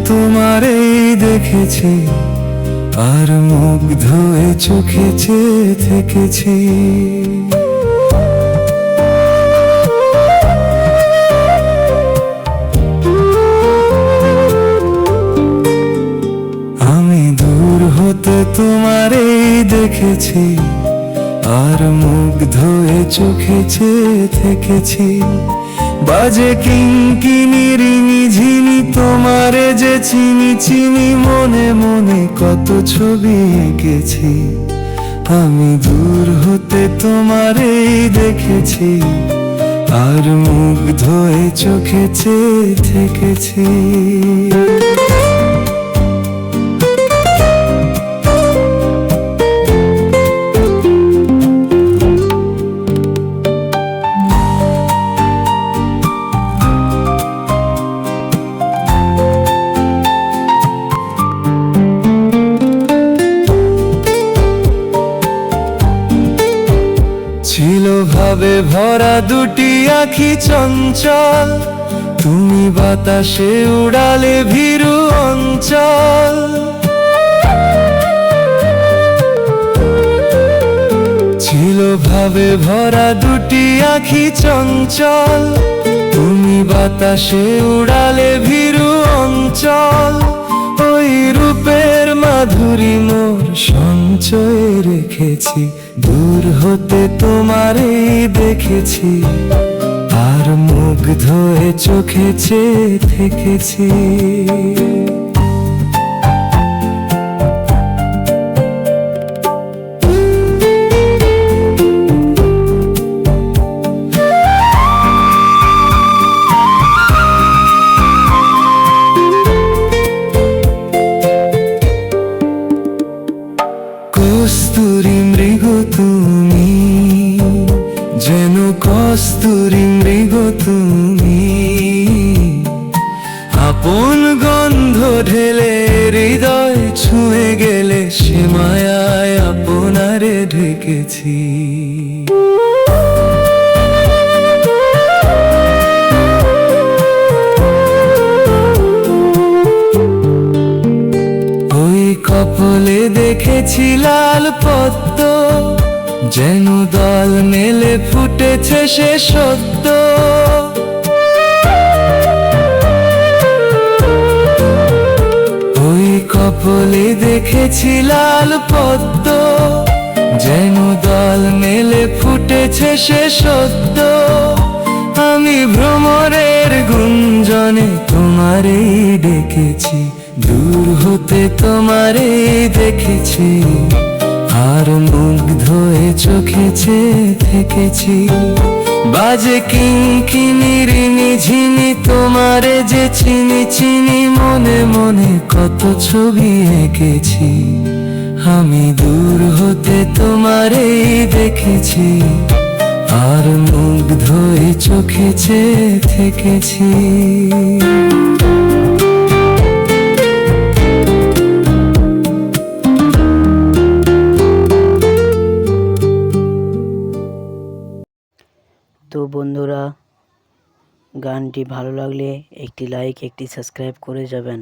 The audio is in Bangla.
তোমারেই দেখেছি, আর মুগ্ধ হয়ে চোখে চেয়ে থেকেছি। আমি দূর হতে তোমারেই দেখেছি, আর মুগ্ধ হয়ে চোখে চেয়ে থেকেছি। বাজে কিঙ্কিনি রিনি ঝিনি, তোমারে যে চিনি চিনি, মনে মনে কত ছবি এঁকেছি। আমি দূর হতে তোমারেই দেখেছি, আর মুগ্ধ হয়ে চোখে চেয়ে থেকেছি। ছিল ভাবে ভরা দুটি আঁখি চঞ্চল, তুমি বাতাসে উড়ালে ভীরু অঞ্চল। ছিল ভাবে ভরা দুটি আঁখি চঞ্চল, তুমি বাতাসে উড়ালে ভীরু অঞ্চল। ওই রূপের মাধুরী মোর সঞ্চয়ে রেখেছি, দূর হতে তোমারেই দেখেছি, আর মুগ্ধ হয়ে চোখে চেয়ে থেকেছি। কস্তুরী মৃগ তুমি, যেন কস্তুরী মৃগ তুমি, আপন গন্ধ ঢেলে হৃদয় ছুঁয়ে গেলে, সে মায়ায় আপনারে ঢেকেছি। কপলে দেখেছি লাল পদ্ম, যেন দল মেলে ফুটেছে সে সদ্য। ওই কপলে দেখেছি লাল পদ্ম, যেন দল মেলে ফুটেছে সে সদ্য। আমি ভ্রমরের গুঞ্জনে তোমারেই ডেকেছি, দূর হতে তোমারেই দেখেছি, আর মুগ্ধ হয়ে চোখে চেয়ে থেকেছি। বাজে কিঙ্কিনি রিনি ঝিনি, তোমারে যে চিনি চিনি, মনে মনে কত ছবি এঁকেছি। আমি দূর হতে তোমারেই দেখেছি, আর মুগ্ধ হয়ে চোখে চেয়ে থেকেছি। তো বন্ধুরা, গানটি ভালো লাগলে একটি লাইক, একটি সাবস্ক্রাইব করে যাবেন।